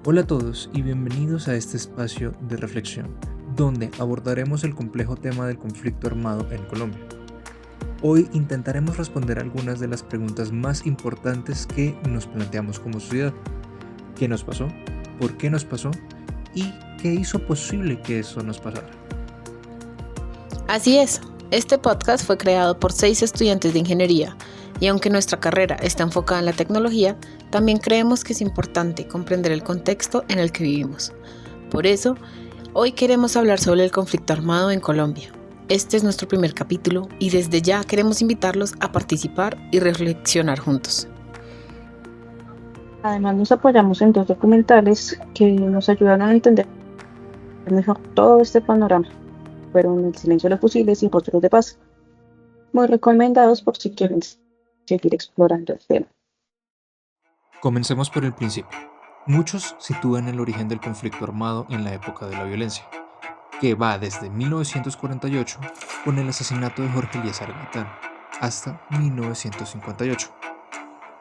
Hola a todos y bienvenidos a este espacio de reflexión, donde abordaremos el complejo tema del conflicto armado en Colombia. Hoy intentaremos responder algunas de las preguntas más importantes que nos planteamos como sociedad. ¿Qué nos pasó? ¿Por qué nos pasó? ¿Y qué hizo posible que eso nos pasara? Así es, este podcast fue creado por 6 estudiantes de ingeniería y aunque nuestra carrera está enfocada en la tecnología, también creemos que es importante comprender el contexto en el que vivimos. Por eso, hoy queremos hablar sobre el conflicto armado en Colombia. Este es nuestro primer capítulo y desde ya queremos invitarlos a participar y reflexionar juntos. Además, nos apoyamos en 2 documentales que nos ayudaron a entender mejor todo este panorama. Fueron El silencio de los fusiles y Rostros de paz, muy recomendados por si quieren seguir explorando el tema. Comencemos por el principio. Muchos sitúan el origen del conflicto armado en la época de la violencia, que va desde 1948 con el asesinato de Jorge Eliezer Gaitán hasta 1958.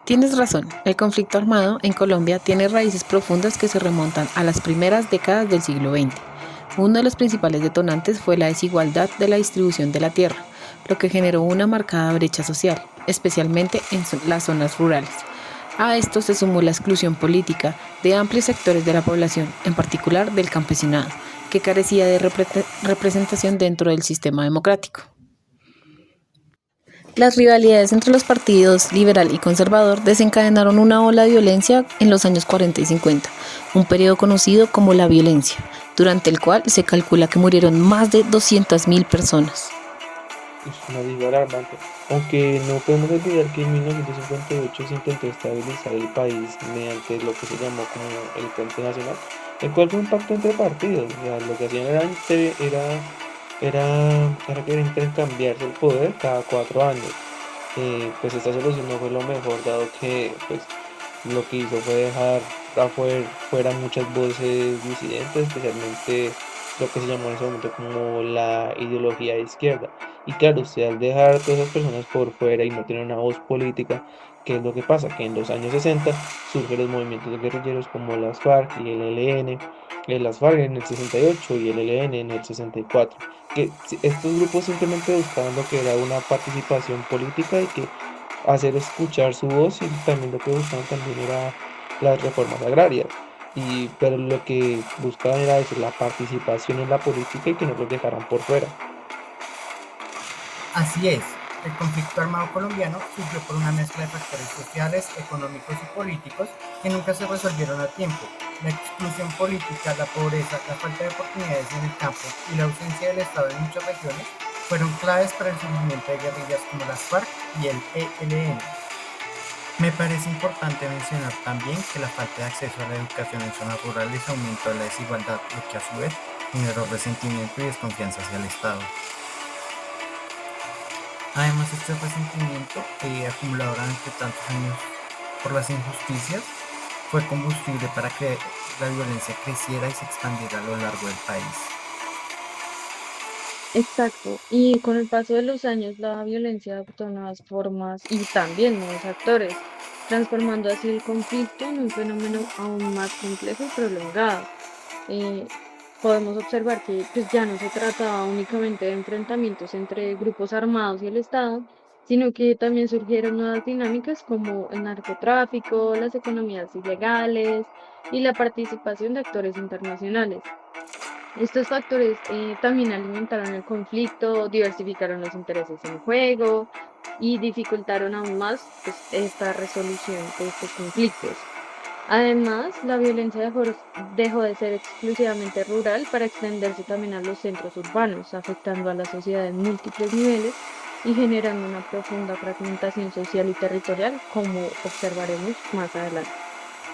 Tienes razón, el conflicto armado en Colombia tiene raíces profundas que se remontan a las primeras décadas del siglo XX. Uno de los principales detonantes fue la desigualdad de la distribución de la tierra, lo que generó una marcada brecha social, especialmente en las zonas rurales. A esto se sumó la exclusión política de amplios sectores de la población, en particular del campesinado, que carecía de representación dentro del sistema democrático. Las rivalidades entre los partidos liberal y conservador desencadenaron una ola de violencia en los años 40 y 50, un periodo conocido como la violencia, durante el cual se calcula que murieron más de 200.000 personas. Es una cifra alarmante, aunque no podemos olvidar que en 1958 se intentó estabilizar el país mediante lo que se llamó como el Frente Nacional, el cual fue un pacto entre partidos. O sea, lo que hacían era que intercambiarse el poder cada 4 años. Pues esta solución no fue lo mejor, dado que pues, lo que hizo fue dejar fuera muchas voces disidentes, especialmente lo que se llamó en ese momento como la ideología de izquierda. Y claro, usted al dejar a todas esas personas por fuera y no tener una voz política, ¿qué es lo que pasa? Que en los años 60 surgen los movimientos guerrilleros como las FARC y el ELN, las FARC en el 68 y el ELN en el 64, que estos grupos simplemente buscaban lo que era una participación política y que hacer escuchar su voz, y también lo que buscaban también era las reformas agrarias. Pero lo que buscaban era eso, la participación en la política y que no los dejaran por fuera. Así es, el conflicto armado colombiano surgió por una mezcla de factores sociales, económicos y políticos que nunca se resolvieron a tiempo. La exclusión política, la pobreza, la falta de oportunidades en el campo y la ausencia del Estado en muchas regiones fueron claves para el surgimiento de guerrillas como las FARC y el ELN. Me parece importante mencionar también que la falta de acceso a la educación en zonas rurales aumentó la desigualdad, lo que a su vez generó resentimiento y desconfianza hacia el Estado. Además, este resentimiento, acumulado durante tantos años por las injusticias, fue combustible para que la violencia creciera y se expandiera a lo largo del país. Exacto. Y con el paso de los años, la violencia adoptó nuevas formas y también nuevos actores, transformando así el conflicto en un fenómeno aún más complejo y prolongado. Eh, Podemos observar que pues, ya no se trataba únicamente de enfrentamientos entre grupos armados y el Estado, sino que también surgieron nuevas dinámicas como el narcotráfico, las economías ilegales y la participación de actores internacionales. Estos factores también alimentaron el conflicto, diversificaron los intereses en juego y dificultaron aún más pues, esta resolución de estos conflictos. Además, la violencia dejó de ser exclusivamente rural para extenderse también a los centros urbanos, afectando a la sociedad en múltiples niveles y generando una profunda fragmentación social y territorial, como observaremos más adelante.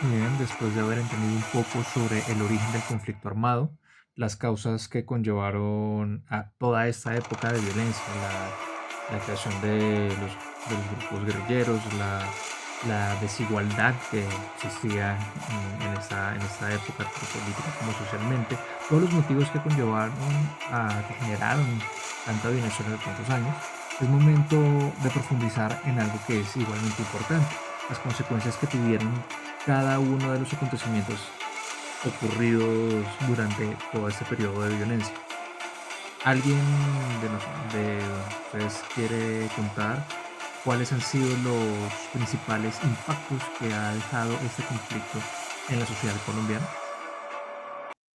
Bien, después de haber entendido un poco sobre el origen del conflicto armado, las causas que conllevaron a toda esta época de violencia, la creación de los grupos guerrilleros, la desigualdad que existía en esta época, tanto política como socialmente, todos los motivos que conllevaron que generaron tanta violencia durante tantos años, es momento de profundizar en algo que es igualmente importante, las consecuencias que tuvieron cada uno de los acontecimientos ocurridos durante todo este periodo de violencia. ¿Alguien de ustedes quiere contar cuáles han sido los principales impactos que ha dejado este conflicto en la sociedad colombiana?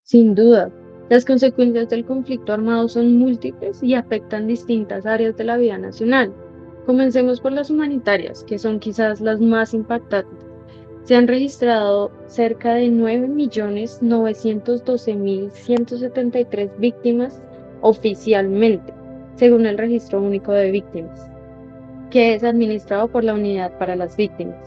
Sin duda, las consecuencias del conflicto armado son múltiples y afectan distintas áreas de la vida nacional. Comencemos por las humanitarias, que son quizás las más impactantes. Se han registrado cerca de 9.912.173 víctimas oficialmente, según el Registro Único de Víctimas, que es administrado por la Unidad para las Víctimas.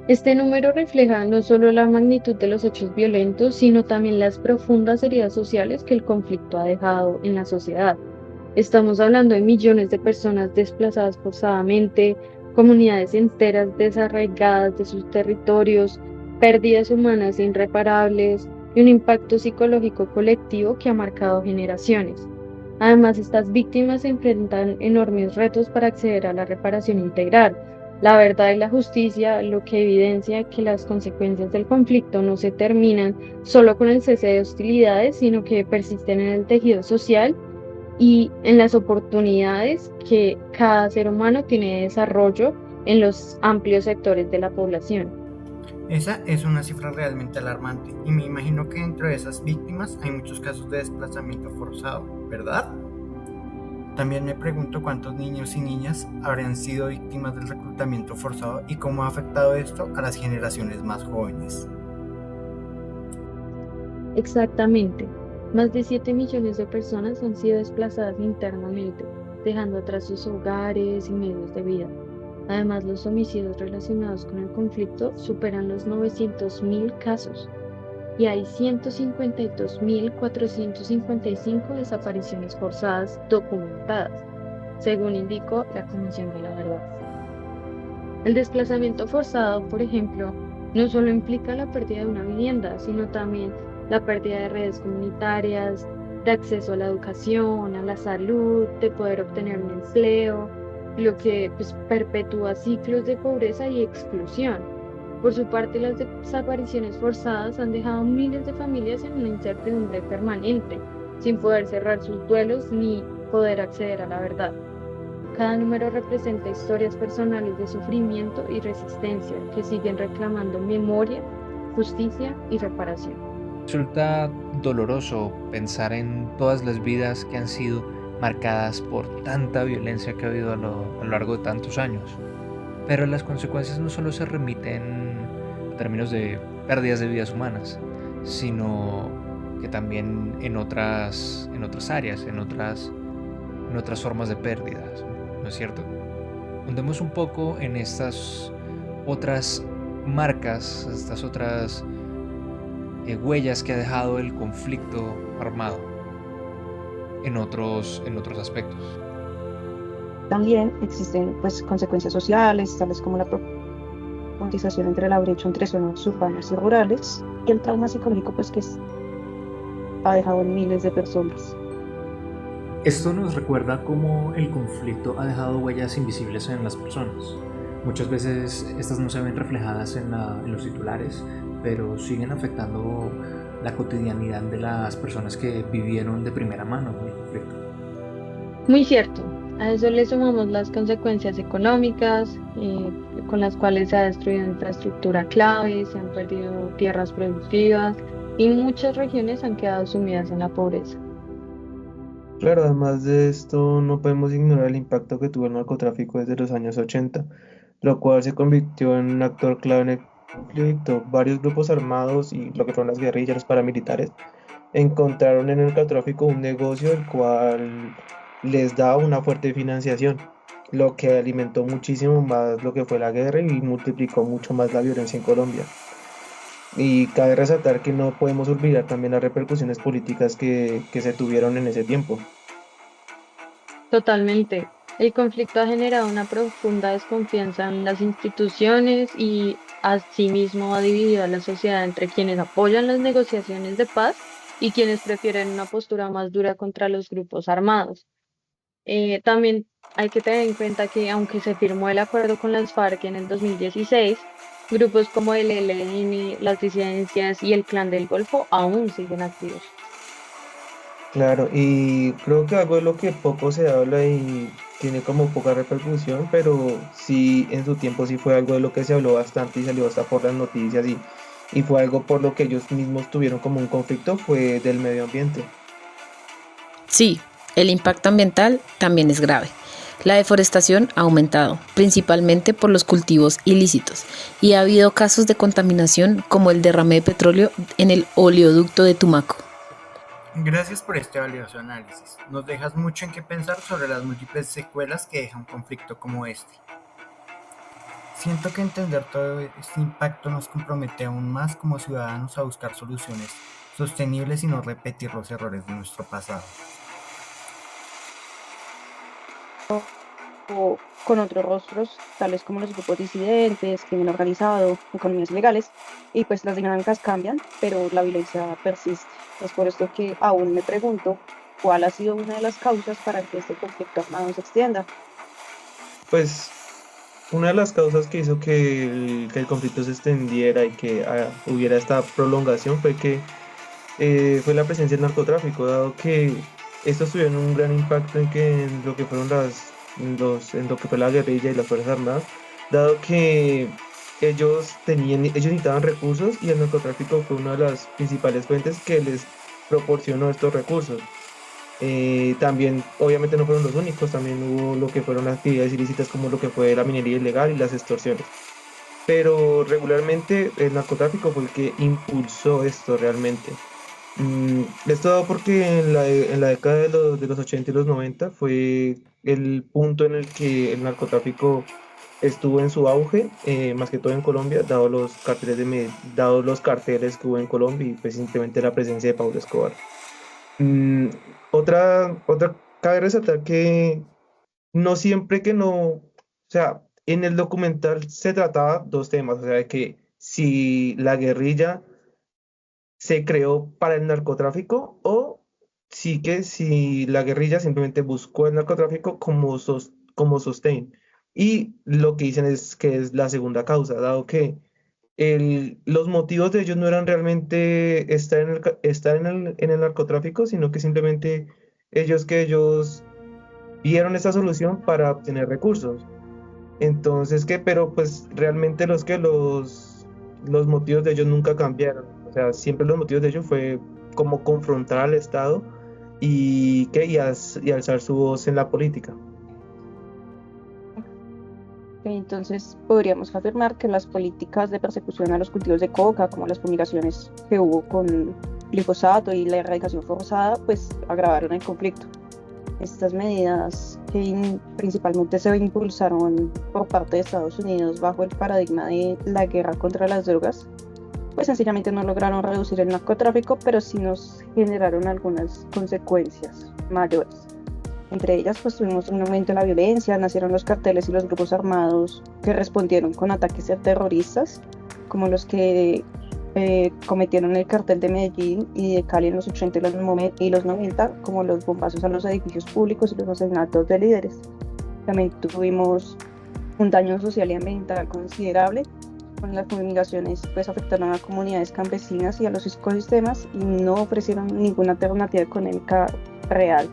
Este número refleja no solo la magnitud de los hechos violentos, sino también las profundas heridas sociales que el conflicto ha dejado en la sociedad. Estamos hablando de millones de personas desplazadas forzadamente, comunidades enteras desarraigadas de sus territorios, pérdidas humanas irreparables y un impacto psicológico colectivo que ha marcado generaciones. Además, estas víctimas se enfrentan enormes retos para acceder a la reparación integral, la verdad y la justicia, lo que evidencia que las consecuencias del conflicto no se terminan solo con el cese de hostilidades, sino que persisten en el tejido social y en las oportunidades que cada ser humano tiene de desarrollo en los amplios sectores de la población. Esa es una cifra realmente alarmante y me imagino que dentro de esas víctimas hay muchos casos de desplazamiento forzado, ¿verdad? También me pregunto cuántos niños y niñas habrían sido víctimas del reclutamiento forzado y cómo ha afectado esto a las generaciones más jóvenes. Exactamente. Más de 7 millones de personas han sido desplazadas internamente, dejando atrás sus hogares y medios de vida. Además, los homicidios relacionados con el conflicto superan los 900.000 casos y hay 152.455 desapariciones forzadas documentadas, según indicó la Comisión de la Verdad. El desplazamiento forzado, por ejemplo, no solo implica la pérdida de una vivienda, sino también la pérdida de redes comunitarias, de acceso a la educación, a la salud, de poder obtener un empleo, lo que pues, perpetúa ciclos de pobreza y exclusión. Por su parte, las desapariciones forzadas han dejado miles de familias en una incertidumbre permanente, sin poder cerrar sus duelos ni poder acceder a la verdad. Cada número representa historias personales de sufrimiento y resistencia que siguen reclamando memoria, justicia y reparación. Resulta doloroso pensar en todas las vidas que han sido marcadas por tanta violencia que ha habido a lo largo de tantos años. Pero las consecuencias no solo se remiten a términos de pérdidas de vidas humanas, sino que también en otras áreas, en otras formas de pérdidas, ¿no es cierto? Hundemos un poco en estas otras marcas, estas otras huellas que ha dejado el conflicto armado en otros aspectos. También existen pues, consecuencias sociales, tales como la profundización entre la brecha entre zonas urbanas y rurales, y el trauma psicológico pues, ha dejado en miles de personas. Esto nos recuerda cómo el conflicto ha dejado huellas invisibles en las personas. Muchas veces estas no se ven reflejadas en los titulares, pero siguen afectando la cotidianidad de las personas que vivieron de primera mano el conflicto. Muy cierto. A eso le sumamos las consecuencias económicas, con las cuales se ha destruido infraestructura clave, se han perdido tierras productivas y muchas regiones han quedado sumidas en la pobreza. Claro, además de esto, no podemos ignorar el impacto que tuvo el narcotráfico desde los años 80, lo cual se convirtió en un actor clave en el conflicto. Varios grupos armados y lo que fueron las guerrillas, los paramilitares, encontraron en el narcotráfico un negocio el cual les daba una fuerte financiación, lo que alimentó muchísimo más lo que fue la guerra y multiplicó mucho más la violencia en Colombia. Y cabe resaltar que no podemos olvidar también las repercusiones políticas que se tuvieron en ese tiempo. Totalmente. El conflicto ha generado una profunda desconfianza en las instituciones y asimismo ha dividido a la sociedad entre quienes apoyan las negociaciones de paz y quienes prefieren una postura más dura contra los grupos armados. También hay que tener en cuenta que aunque se firmó el acuerdo con las FARC en el 2016, Grupos como el ELN, las disidencias y el Clan del Golfo aún siguen activos. Claro, y creo que algo de lo que poco se habla y tiene como poca repercusión, pero sí en su tiempo sí fue algo de lo que se habló bastante y salió hasta por las noticias y fue algo por lo que ellos mismos tuvieron como un conflicto, fue del medio ambiente. Sí, el impacto ambiental también es grave. La deforestación ha aumentado, principalmente por los cultivos ilícitos, y ha habido casos de contaminación como el derrame de petróleo en el oleoducto de Tumaco. Gracias por este valioso análisis. Nos dejas mucho en qué pensar sobre las múltiples secuelas que deja un conflicto como este. Siento que entender todo este impacto nos compromete aún más como ciudadanos a buscar soluciones sostenibles y no repetir los errores de nuestro pasado. O con otros rostros, tales como los grupos disidentes, crimen organizado, economías ilegales, y pues las dinámicas cambian, pero la violencia persiste. Es por esto que aún me pregunto cuál ha sido una de las causas para que este conflicto armado se extienda. Pues una de las causas que hizo que el conflicto se extendiera y que hubiera esta prolongación fue que fue la presencia del narcotráfico, dado que estos tuvieron un gran impacto en lo que fueron en lo que fue la guerrilla y las Fuerzas Armadas, dado que ellos necesitaban recursos y el narcotráfico fue una de las principales fuentes que les proporcionó estos recursos. También, obviamente no fueron los únicos, también hubo lo que fueron las actividades ilícitas como lo que fue la minería ilegal y las extorsiones. Pero regularmente el narcotráfico fue el que impulsó esto realmente. Esto dado porque en la década de los 80 y los 90 fue el punto en el que el narcotráfico estuvo en su auge, más que todo en Colombia, dado los carteles que hubo en Colombia y pues simplemente la presencia de Pablo Escobar. Mm, cabe resaltar que no siempre que no, o sea, en el documental se trataba dos temas, o sea, de que si la guerrilla se creó para el narcotráfico o sí que si la guerrilla simplemente buscó el narcotráfico como sostén. Y lo que dicen es que es la segunda causa, dado que los motivos de ellos no eran realmente estar en el narcotráfico, sino que simplemente ellos vieron esta solución para obtener recursos. Entonces, pero pues realmente los motivos de ellos nunca cambiaron. O sea, siempre los motivos de ellos fue como confrontar al Estado y alzar su voz en la política. Entonces, podríamos afirmar que las políticas de persecución a los cultivos de coca, como las fumigaciones que hubo con glifosato y la erradicación forzada, pues agravaron el conflicto. Estas medidas que principalmente se impulsaron por parte de Estados Unidos bajo el paradigma de la guerra contra las drogas, pues sencillamente no lograron reducir el narcotráfico, pero sí nos generaron algunas consecuencias mayores. Entre ellas, pues tuvimos un aumento de la violencia, nacieron los carteles y los grupos armados que respondieron con ataques terroristas, como los que cometieron el cartel de Medellín y de Cali en los 80 y los 90, como los bombazos a los edificios públicos y los asesinatos de líderes. También tuvimos un daño social y ambiental considerable, con las fumigaciones pues afectaron a comunidades campesinas y a los ecosistemas y no ofrecieron ninguna alternativa económica real.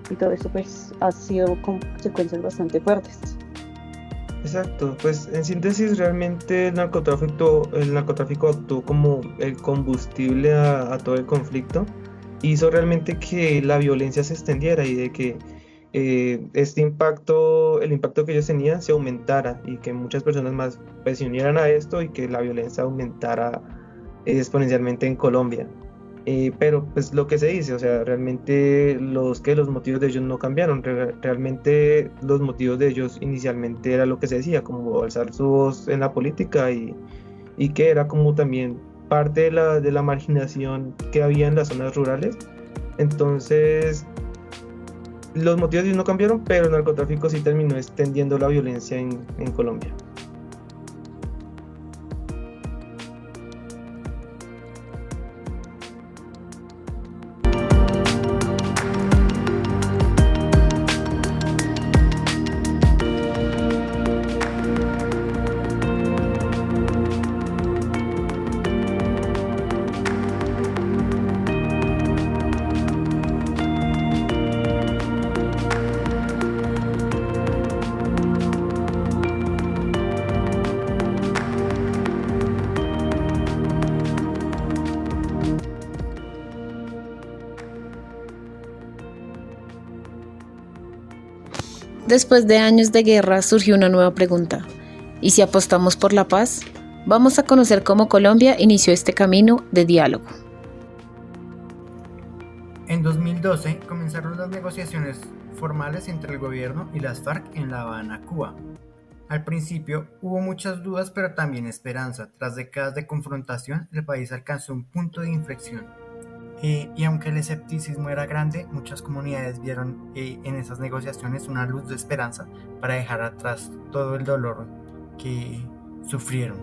Y todo esto pues ha sido con consecuencias bastante fuertes. Exacto, pues en síntesis realmente el narcotráfico actuó como el combustible a todo el conflicto, hizo realmente que la violencia se extendiera y de que el impacto que ellos tenían se aumentara y que muchas personas más pues, se unieran a esto y que la violencia aumentara exponencialmente en Colombia. Pero pues lo que se dice, o sea, realmente los motivos de ellos no cambiaron, realmente los motivos de ellos inicialmente era lo que se decía, como alzar su voz en la política y que era como también parte de la marginación que había en las zonas rurales. Entonces, los motivos de ellos no cambiaron, pero el narcotráfico sí terminó extendiendo la violencia en Colombia. Después de años de guerra surgió una nueva pregunta. ¿Y si apostamos por la paz? Vamos a conocer cómo Colombia inició este camino de diálogo. En 2012 comenzaron las negociaciones formales entre el gobierno y las FARC en La Habana, Cuba. Al principio hubo muchas dudas, pero también esperanza. Tras décadas de confrontación, el país alcanzó un punto de inflexión. Y aunque el escepticismo era grande, muchas comunidades vieron en esas negociaciones una luz de esperanza para dejar atrás todo el dolor que sufrieron.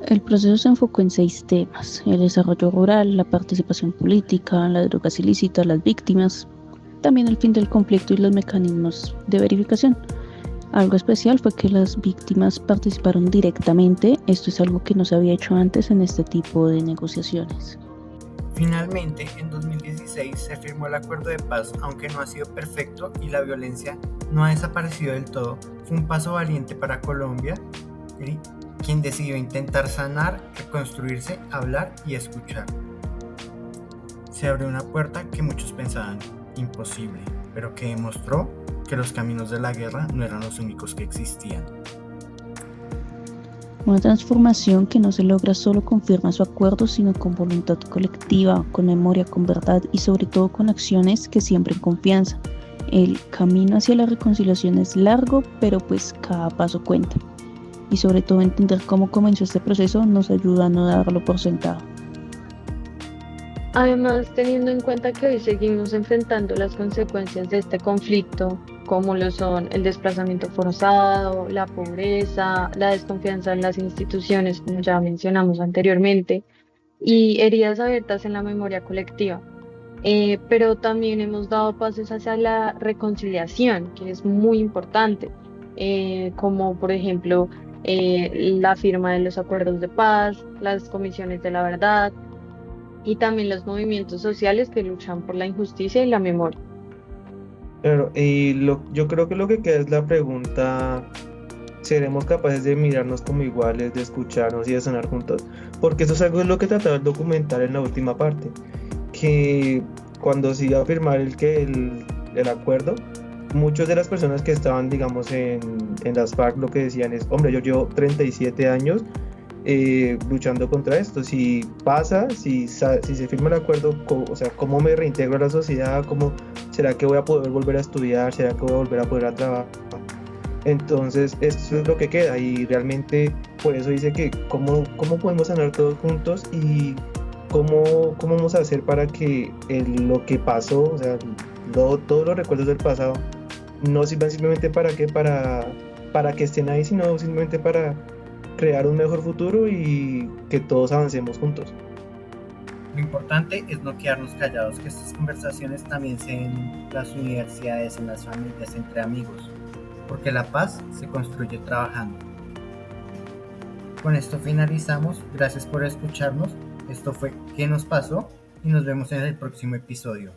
El proceso se enfocó en 6 temas: el desarrollo rural, la participación política, las drogas ilícitas, las víctimas, también el fin del conflicto y los mecanismos de verificación. Algo especial fue que las víctimas participaron directamente. Esto es algo que no se había hecho antes en este tipo de negociaciones. Finalmente, en 2016 se firmó el acuerdo de paz, aunque no ha sido perfecto y la violencia no ha desaparecido del todo. Fue un paso valiente para Colombia, quien decidió intentar sanar, reconstruirse, hablar y escuchar. Se abrió una puerta que muchos pensaban imposible, pero que demostró que los caminos de la guerra no eran los únicos que existían. Una transformación que no se logra solo con firmas o acuerdos, sino con voluntad colectiva, con memoria, con verdad y sobre todo con acciones que siembren confianza. El camino hacia la reconciliación es largo, pero pues cada paso cuenta. Y sobre todo entender cómo comenzó este proceso nos ayuda a no darlo por sentado. Además, teniendo en cuenta que hoy seguimos enfrentando las consecuencias de este conflicto, como lo son el desplazamiento forzado, la pobreza, la desconfianza en las instituciones, como ya mencionamos anteriormente, y heridas abiertas en la memoria colectiva. Pero también hemos dado pasos hacia la reconciliación, que es muy importante, como por ejemplo la firma de los acuerdos de paz, las comisiones de la verdad y también los movimientos sociales que luchan por la injusticia y la memoria. Claro, yo creo que lo que queda es la pregunta: ¿seremos capaces de mirarnos como iguales, de escucharnos y de sonar juntos? Porque eso es algo de lo que trataba el documental en la última parte, que cuando se iba a firmar el acuerdo, muchas de las personas que estaban, digamos, en las FARC lo que decían es: hombre, yo llevo 37 años luchando contra esto. Si pasa, si se firma el acuerdo, o sea, ¿cómo me reintegro a la sociedad? ¿Será que voy a poder volver a estudiar? ¿Será que voy a volver a poder a trabajar? Entonces, esto es lo que queda, y realmente por eso dice que cómo podemos sanar todos juntos y cómo vamos a hacer para que lo que pasó, o sea, todos los recuerdos del pasado, no sirvan simplemente para que estén ahí, sino simplemente para crear un mejor futuro y que todos avancemos juntos. Lo importante es no quedarnos callados, que estas conversaciones también sean en las universidades, en las familias, entre amigos, porque la paz se construye trabajando. Con esto finalizamos. Gracias por escucharnos. Esto fue ¿Qué nos pasó? Y nos vemos en el próximo episodio.